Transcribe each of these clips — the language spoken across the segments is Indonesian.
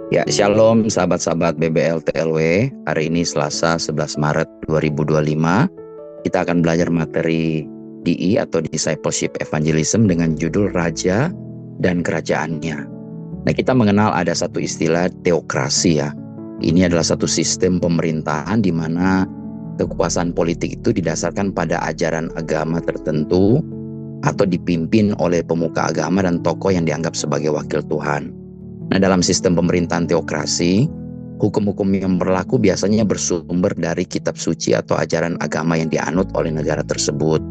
Ya, Shalom sahabat-sahabat BBL TLW. Hari ini Selasa 11 Maret 2025. Kita akan belajar materi DI atau Discipleship Evangelism dengan judul Raja dan Kerajaannya. Nah, kita mengenal ada satu istilah teokrasi ya. Ini adalah satu sistem pemerintahan di mana kekuasaan politik itu didasarkan pada ajaran agama tertentu atau dipimpin oleh pemuka agama dan tokoh yang dianggap sebagai wakil Tuhan. Nah, dalam sistem pemerintahan teokrasi, hukum-hukum yang berlaku biasanya bersumber dari kitab suci atau ajaran agama yang dianut oleh negara tersebut.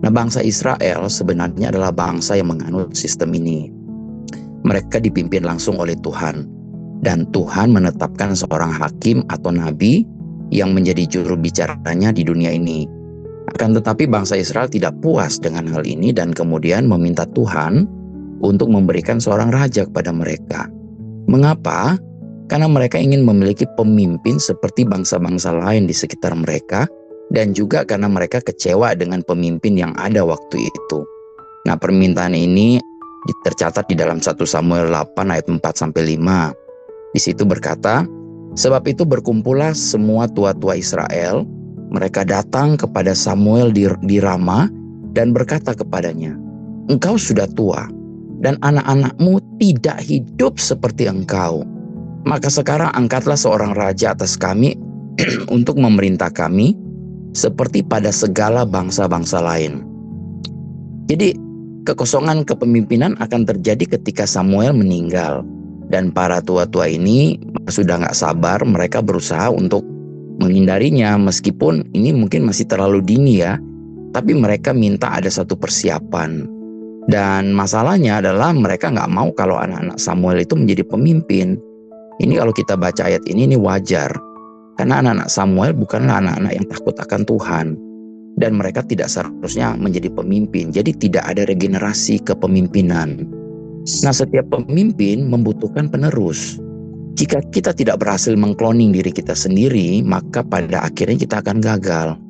Nah, bangsa Israel sebenarnya adalah bangsa yang menganut sistem ini. Mereka dipimpin langsung oleh Tuhan, dan Tuhan menetapkan seorang hakim atau nabi yang menjadi juru bicaranya di dunia ini. Akan tetapi bangsa Israel tidak puas dengan hal ini dan kemudian meminta Tuhan untuk memberikan seorang raja kepada mereka. Mengapa? Karena mereka ingin memiliki pemimpin seperti bangsa-bangsa lain di sekitar mereka, dan juga karena mereka kecewa dengan pemimpin yang ada waktu itu. Nah, permintaan ini tercatat di dalam 1 Samuel 8 ayat 4-5. Di situ berkata, "Sebab itu berkumpullah semua tua-tua Israel, mereka datang kepada Samuel di Rama dan berkata kepadanya, 'Engkau sudah tua, dan anak-anakmu tidak hidup seperti engkau. Maka sekarang angkatlah seorang raja atas kami untuk memerintah kami seperti pada segala bangsa-bangsa lain.'" Jadi kekosongan kepemimpinan akan terjadi ketika Samuel meninggal. Dan para tua-tua ini sudah gak sabar, mereka berusaha untuk menghindarinya meskipun ini mungkin masih terlalu dini ya. Tapi mereka minta ada satu persiapan. Dan masalahnya adalah mereka nggak mau kalau anak-anak Samuel itu menjadi pemimpin. Ini kalau kita baca ayat ini wajar. Karena anak-anak Samuel bukanlah anak-anak yang takut akan Tuhan. Dan mereka tidak seharusnya menjadi pemimpin. Jadi tidak ada regenerasi kepemimpinan. Nah, setiap pemimpin membutuhkan penerus. Jika kita tidak berhasil mengkloning diri kita sendiri, maka pada akhirnya kita akan gagal.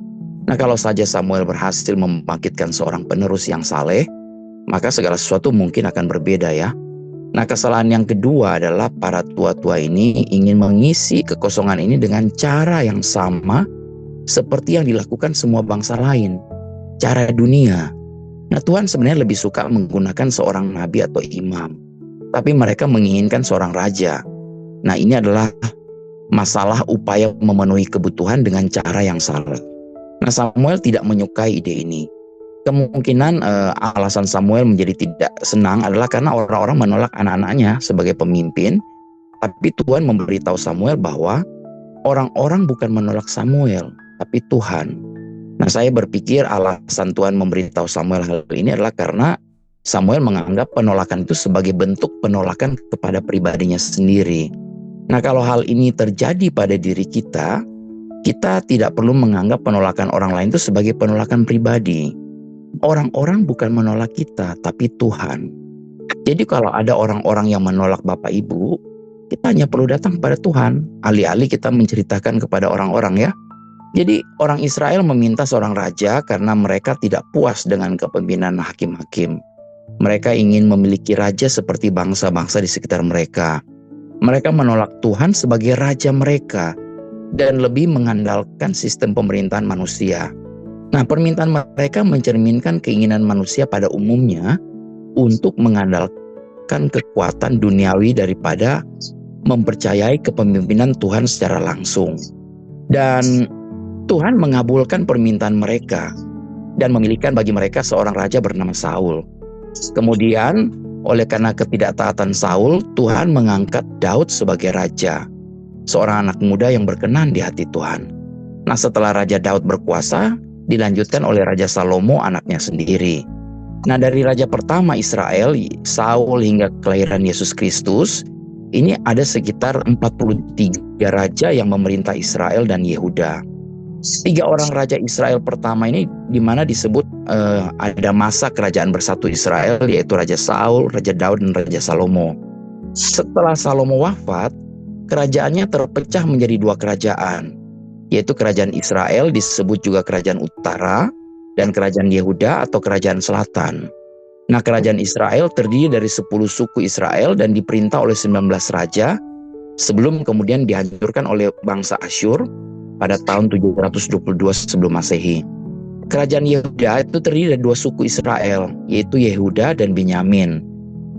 Nah, kalau saja Samuel berhasil membangkitkan seorang penerus yang saleh, maka segala sesuatu mungkin akan berbeda ya. Nah, kesalahan yang kedua adalah para tua-tua ini ingin mengisi kekosongan ini dengan cara yang sama seperti yang dilakukan semua bangsa lain, cara dunia. Nah, Tuhan sebenarnya lebih suka menggunakan seorang nabi atau imam, tapi mereka menginginkan seorang raja. Nah, ini adalah masalah upaya memenuhi kebutuhan dengan cara yang salah. Nah, Samuel tidak menyukai ide ini. Kemungkinan alasan Samuel menjadi tidak senang adalah karena orang-orang menolak anak-anaknya sebagai pemimpin. Tapi Tuhan memberitahu Samuel bahwa orang-orang bukan menolak Samuel, tapi Tuhan. Nah, saya berpikir alasan Tuhan memberitahu Samuel hal ini adalah karena Samuel menganggap penolakan itu sebagai bentuk penolakan kepada pribadinya sendiri. Nah, kalau hal ini terjadi pada diri kita tidak perlu menganggap penolakan orang lain itu sebagai penolakan pribadi. Orang-orang bukan menolak kita, tapi Tuhan. Jadi kalau ada orang-orang yang menolak Bapak Ibu, kita hanya perlu datang kepada Tuhan, alih-alih kita menceritakan kepada orang-orang ya. Jadi orang Israel meminta seorang raja karena mereka tidak puas dengan kepemimpinan hakim-hakim. Mereka ingin memiliki raja seperti bangsa-bangsa di sekitar mereka. Mereka menolak Tuhan sebagai raja mereka dan lebih mengandalkan sistem pemerintahan manusia. Nah, permintaan mereka mencerminkan keinginan manusia pada umumnya untuk mengandalkan kekuatan duniawi daripada mempercayai kepemimpinan Tuhan secara langsung. Dan Tuhan mengabulkan permintaan mereka dan memilihkan bagi mereka seorang raja bernama Saul. Kemudian, oleh karena ketidaktaatan Saul, Tuhan mengangkat Daud sebagai raja, seorang anak muda yang berkenan di hati Tuhan. Nah, setelah Raja Daud berkuasa, dilanjutkan oleh Raja Salomo anaknya sendiri. Nah, dari raja pertama Israel, Saul, hingga kelahiran Yesus Kristus, ini ada sekitar 43 raja yang memerintah Israel dan Yehuda. 3 orang raja Israel pertama ini dimana disebut ada masa kerajaan bersatu Israel, yaitu Raja Saul, Raja Daud, dan Raja Salomo. Setelah Salomo wafat, kerajaannya terpecah menjadi 2 kerajaan, yaitu kerajaan Israel disebut juga kerajaan utara dan kerajaan Yehuda atau kerajaan selatan. Nah, kerajaan Israel terdiri dari 10 suku Israel dan diperintah oleh 19 raja sebelum kemudian dihancurkan oleh bangsa Asyur pada tahun 722 sebelum Masehi. Kerajaan Yehuda itu terdiri dari dua suku Israel, yaitu Yehuda dan Benyamin,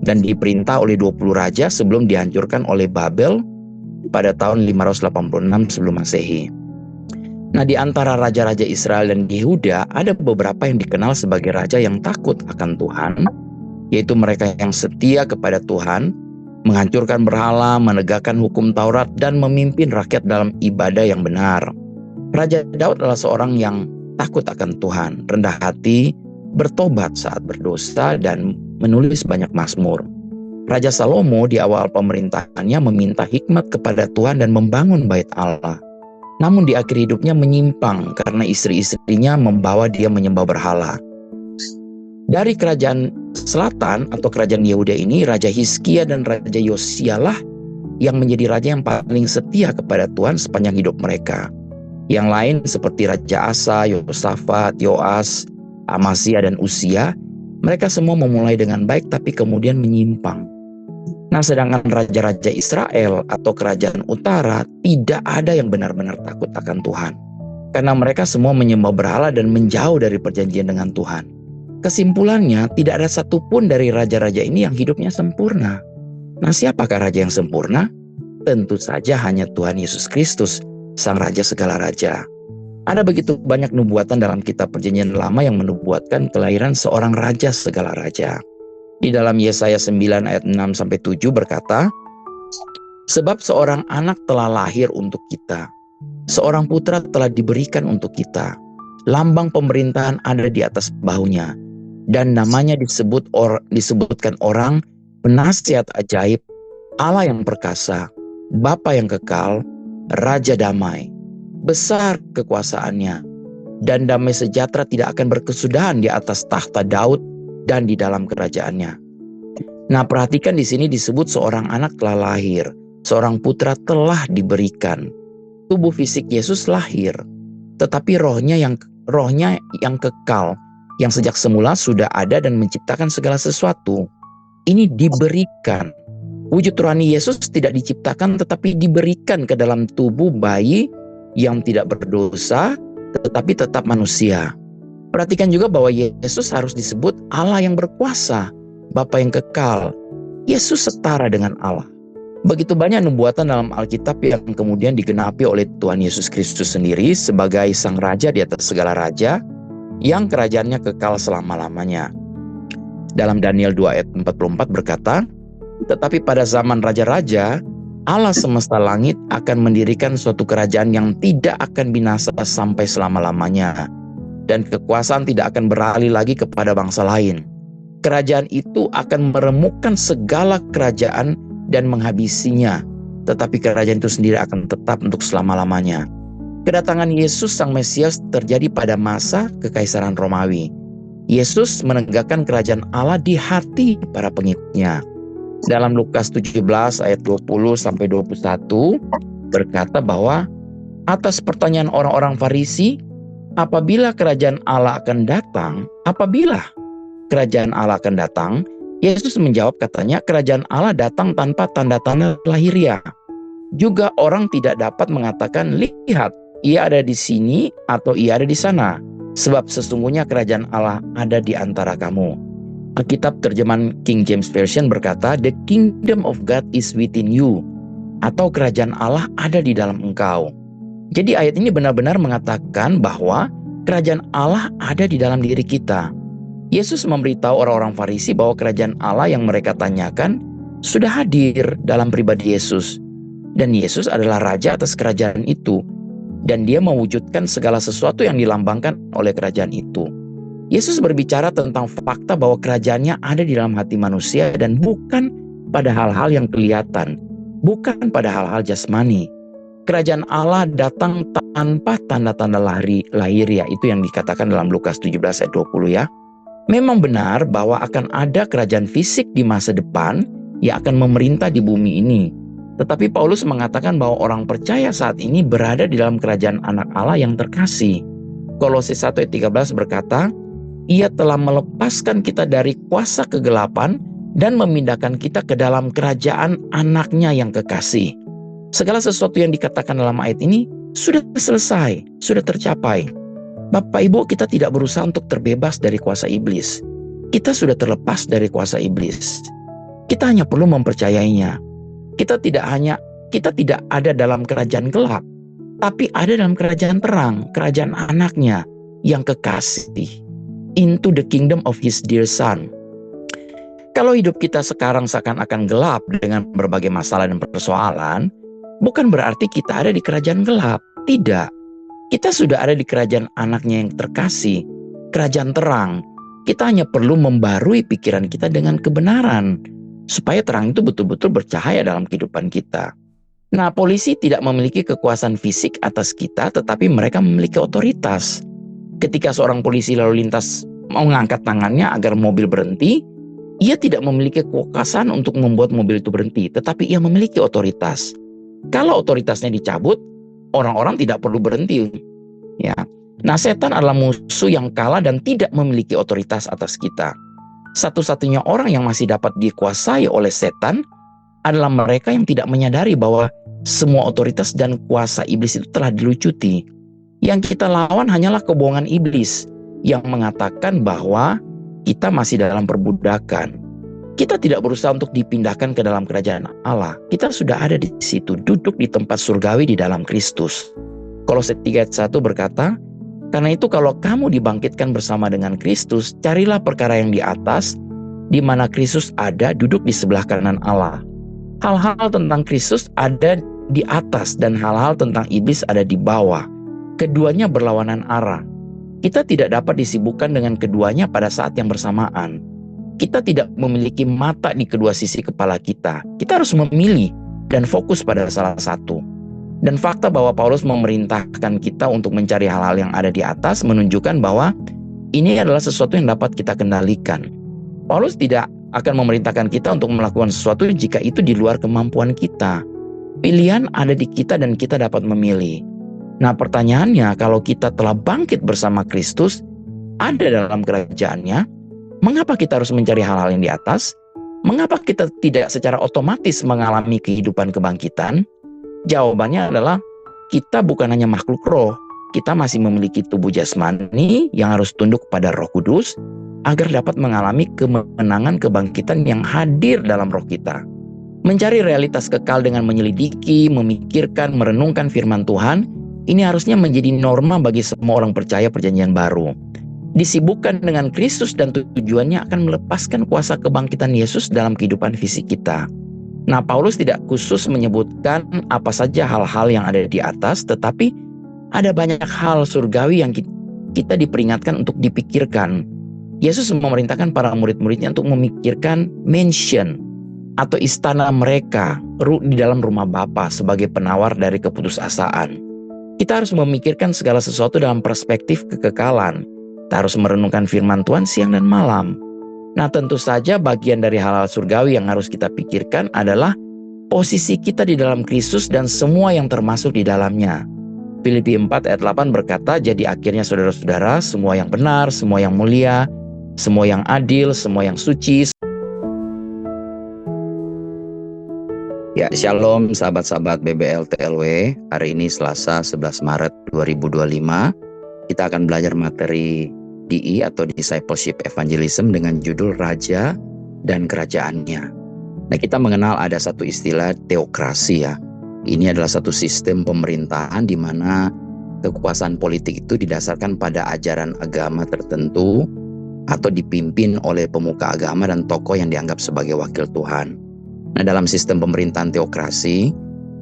dan diperintah oleh 20 raja sebelum dihancurkan oleh Babel pada tahun 586 sebelum Masehi. Nah, di antara raja-raja Israel dan Yehuda ada beberapa yang dikenal sebagai raja yang takut akan Tuhan, yaitu mereka yang setia kepada Tuhan, menghancurkan berhala, menegakkan hukum Taurat, dan memimpin rakyat dalam ibadah yang benar. Raja Daud adalah seorang yang takut akan Tuhan, rendah hati, bertobat saat berdosa, dan menulis banyak mazmur. Raja Salomo di awal pemerintahannya meminta hikmat kepada Tuhan dan membangun bait Allah. Namun di akhir hidupnya menyimpang karena istri-istrinya membawa dia menyembah berhala. Dari kerajaan selatan atau kerajaan Yehuda ini, Raja Hizkia dan Raja Yosia lah yang menjadi raja yang paling setia kepada Tuhan sepanjang hidup mereka. Yang lain seperti Raja Asa, Yosafat, Yoas, Amasya, dan Usia, mereka semua memulai dengan baik tapi kemudian menyimpang. Nah, sedangkan raja-raja Israel atau kerajaan utara tidak ada yang benar-benar takut akan Tuhan. Karena mereka semua menyembah berhala dan menjauh dari perjanjian dengan Tuhan. Kesimpulannya, tidak ada satupun dari raja-raja ini yang hidupnya sempurna. Nah, siapakah raja yang sempurna? Tentu saja hanya Tuhan Yesus Kristus, Sang Raja segala raja. Ada begitu banyak nubuatan dalam kitab Perjanjian Lama yang menubuatkan kelahiran seorang raja segala raja. Di dalam Yesaya 9 ayat 6-7 berkata, "Sebab seorang anak telah lahir untuk kita, seorang putra telah diberikan untuk kita. Lambang pemerintahan ada di atas bahunya, dan namanya disebutkan orang penasihat ajaib, Allah yang perkasa, Bapa yang kekal, Raja damai. Besar kekuasaannya, dan damai sejahtera tidak akan berkesudahan di atas tahta Daud dan di dalam kerajaannya." Nah, perhatikan di sini disebut seorang anak telah lahir, seorang putra telah diberikan. Tubuh fisik Yesus lahir, tetapi rohnya yang kekal, yang sejak semula sudah ada dan menciptakan segala sesuatu. Ini diberikan. Wujud rohani Yesus tidak diciptakan tetapi diberikan ke dalam tubuh bayi yang tidak berdosa tetapi tetap manusia. Perhatikan juga bahwa Yesus harus disebut Allah yang berkuasa, Bapa yang kekal. Yesus setara dengan Allah. Begitu banyak nubuatan dalam Alkitab yang kemudian digenapi oleh Tuhan Yesus Kristus sendiri sebagai Sang Raja di atas segala raja yang kerajaannya kekal selama-lamanya. Dalam Daniel 2 ayat 44 berkata, "Tetapi pada zaman raja-raja, Allah semesta langit akan mendirikan suatu kerajaan yang tidak akan binasa sampai selama-lamanya. Dan kekuasaan tidak akan beralih lagi kepada bangsa lain. Kerajaan itu akan meremukkan segala kerajaan dan menghabisinya, tetapi kerajaan itu sendiri akan tetap untuk selama-lamanya." Kedatangan Yesus Sang Mesias terjadi pada masa Kekaisaran Romawi. Yesus menegakkan kerajaan Allah di hati para pengikutnya. Dalam Lukas 17 ayat 20-21 berkata bahwa atas pertanyaan orang-orang Farisi, apabila kerajaan Allah akan datang, Yesus menjawab katanya, kerajaan Allah datang tanpa tanda-tanda lahiriah. Juga orang tidak dapat mengatakan, lihat, ia ada di sini atau ia ada di sana. Sebab sesungguhnya kerajaan Allah ada di antara kamu. Alkitab terjemahan King James Version berkata, the kingdom of God is within you. Atau kerajaan Allah ada di dalam engkau. Jadi ayat ini benar-benar mengatakan bahwa kerajaan Allah ada di dalam diri kita. Yesus memberitahu orang-orang Farisi bahwa kerajaan Allah yang mereka tanyakan sudah hadir dalam pribadi Yesus. Dan Yesus adalah raja atas kerajaan itu. Dan dia mewujudkan segala sesuatu yang dilambangkan oleh kerajaan itu. Yesus berbicara tentang fakta bahwa kerajaannya ada di dalam hati manusia dan bukan pada hal-hal yang kelihatan. Bukan pada hal-hal jasmani. Kerajaan Allah datang tanpa tanda-tanda lahiriah. Itu yang dikatakan dalam Lukas 17 ayat 20 ya. Memang benar bahwa akan ada kerajaan fisik di masa depan yang akan memerintah di bumi ini. Tetapi Paulus mengatakan bahwa orang percaya saat ini berada di dalam kerajaan anak Allah yang terkasih. Kolose 1 ayat 13 berkata, Ia telah melepaskan kita dari kuasa kegelapan dan memindahkan kita ke dalam kerajaan anaknya yang kekasih. Segala sesuatu yang dikatakan dalam ayat ini sudah selesai, sudah tercapai. Bapak Ibu, kita tidak berusaha untuk terbebas dari kuasa iblis. Kita sudah terlepas dari kuasa iblis. Kita hanya perlu mempercayainya. Kita tidak ada dalam kerajaan gelap, tapi ada dalam kerajaan terang, kerajaan anaknya yang kekasih. Into the kingdom of his dear son. Kalau hidup kita sekarang seakan-akan gelap dengan berbagai masalah dan persoalan, bukan berarti kita ada di kerajaan gelap. Tidak. Kita sudah ada di kerajaan anaknya yang terkasih, kerajaan terang. Kita hanya perlu membarui pikiran kita dengan kebenaran, supaya terang itu betul-betul bercahaya dalam kehidupan kita. Nah, polisi tidak memiliki kekuasaan fisik atas kita, tetapi mereka memiliki otoritas. Ketika seorang polisi lalu lintas mau mengangkat tangannya agar mobil berhenti, ia tidak memiliki kekuasaan untuk membuat mobil itu berhenti, tetapi ia memiliki otoritas. Kalau otoritasnya dicabut, orang-orang tidak perlu berhenti. Ya. Nah, setan adalah musuh yang kalah dan tidak memiliki otoritas atas kita. Satu-satunya orang yang masih dapat dikuasai oleh setan adalah mereka yang tidak menyadari bahwa semua otoritas dan kuasa iblis itu telah dilucuti. Yang kita lawan hanyalah kebohongan iblis yang mengatakan bahwa kita masih dalam perbudakan. Kita tidak berusaha untuk dipindahkan ke dalam kerajaan Allah. Kita sudah ada di situ, duduk di tempat surgawi di dalam Kristus. Kolose 3:1 berkata, "Karena itu kalau kamu dibangkitkan bersama dengan Kristus, carilah perkara yang di atas, di mana Kristus ada duduk di sebelah kanan Allah." Hal-hal tentang Kristus ada di atas dan hal-hal tentang iblis ada di bawah. Keduanya berlawanan arah. Kita tidak dapat disibukkan dengan keduanya pada saat yang bersamaan. Kita tidak memiliki mata di kedua sisi kepala kita. Kita harus memilih dan fokus pada salah satu. Dan fakta bahwa Paulus memerintahkan kita untuk mencari hal-hal yang ada di atas menunjukkan bahwa ini adalah sesuatu yang dapat kita kendalikan. Paulus tidak akan memerintahkan kita untuk melakukan sesuatu jika itu di luar kemampuan kita. Pilihan ada di kita dan kita dapat memilih. Nah, pertanyaannya, kalau kita telah bangkit bersama Kristus, ada dalam kerajaannya, mengapa kita harus mencari hal-hal yang di atas? Mengapa kita tidak secara otomatis mengalami kehidupan kebangkitan? Jawabannya adalah kita bukan hanya makhluk roh, kita masih memiliki tubuh jasmani yang harus tunduk pada Roh Kudus agar dapat mengalami kemenangan kebangkitan yang hadir dalam roh kita. Mencari realitas kekal dengan menyelidiki, memikirkan, merenungkan firman Tuhan, ini harusnya menjadi norma bagi semua orang percaya perjanjian baru. Disibukkan dengan Kristus dan tujuannya akan melepaskan kuasa kebangkitan Yesus dalam kehidupan fisik kita. Nah, Paulus tidak khusus menyebutkan apa saja hal-hal yang ada di atas, tetapi ada banyak hal surgawi yang kita diperingatkan untuk dipikirkan. Yesus memerintahkan para murid-muridnya untuk memikirkan mansion atau istana mereka di dalam rumah Bapa sebagai penawar dari keputusasaan. Kita harus memikirkan segala sesuatu dalam perspektif kekekalan. Kita harus merenungkan firman Tuhan siang dan malam. Nah, tentu saja bagian dari hal-hal surgawi yang harus kita pikirkan adalah posisi kita di dalam Kristus dan semua yang termasuk di dalamnya. Filipi 4:8 berkata, "Jadi akhirnya saudara-saudara, semua yang benar, semua yang mulia, semua yang adil, semua yang suci." Ya, shalom sahabat-sahabat BBL TLW. Hari ini Selasa 11 Maret 2025. Kita akan belajar materi DI atau Discipleship Evangelism dengan judul Raja dan Kerajaannya. Nah, kita mengenal ada satu istilah teokrasi ya. Ini adalah satu sistem pemerintahan di mana kekuasaan politik itu didasarkan pada ajaran agama tertentu atau dipimpin oleh pemuka agama dan tokoh yang dianggap sebagai wakil Tuhan. Nah, dalam sistem pemerintahan teokrasi,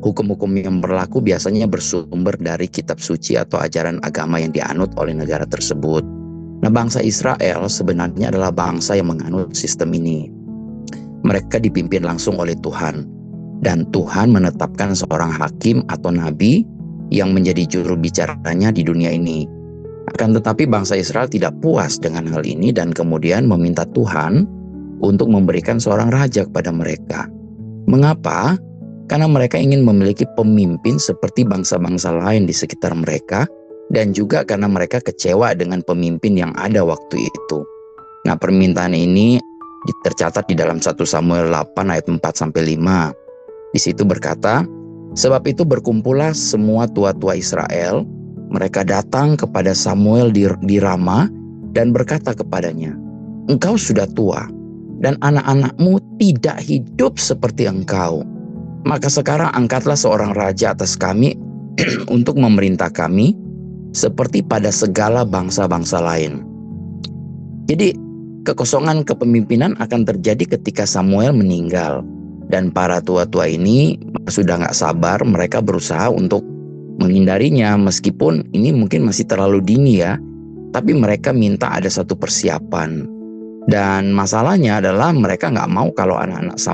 hukum-hukum yang berlaku biasanya bersumber dari kitab suci atau ajaran agama yang dianut oleh negara tersebut. Nah, bangsa Israel sebenarnya adalah bangsa yang menganut sistem ini. Mereka dipimpin langsung oleh Tuhan, dan Tuhan menetapkan seorang hakim atau nabi yang menjadi juru bicaranya di dunia ini. Akan tetapi bangsa Israel tidak puas dengan hal ini dan kemudian meminta Tuhan untuk memberikan seorang raja kepada mereka. Mengapa? Karena mereka ingin memiliki pemimpin seperti bangsa-bangsa lain di sekitar mereka, dan juga karena mereka kecewa dengan pemimpin yang ada waktu itu. Nah, permintaan ini tercatat di dalam 1 Samuel 8 ayat 4-5. Di situ berkata, Sebab itu berkumpullah semua tua-tua Israel. Mereka datang kepada Samuel di Rama dan berkata kepadanya, "Engkau sudah tua dan anak-anakmu tidak hidup seperti engkau. Maka sekarang angkatlah seorang raja atas kami untuk memerintah kami seperti pada segala bangsa-bangsa lain." Jadi kekosongan kepemimpinan akan terjadi ketika Samuel meninggal. Dan para tua-tua ini sudah nggak sabar, mereka berusaha untuk menghindarinya. Meskipun ini mungkin masih terlalu dini ya, tapi mereka minta ada satu persiapan. Dan masalahnya adalah mereka nggak mau kalau anak-anak Samuel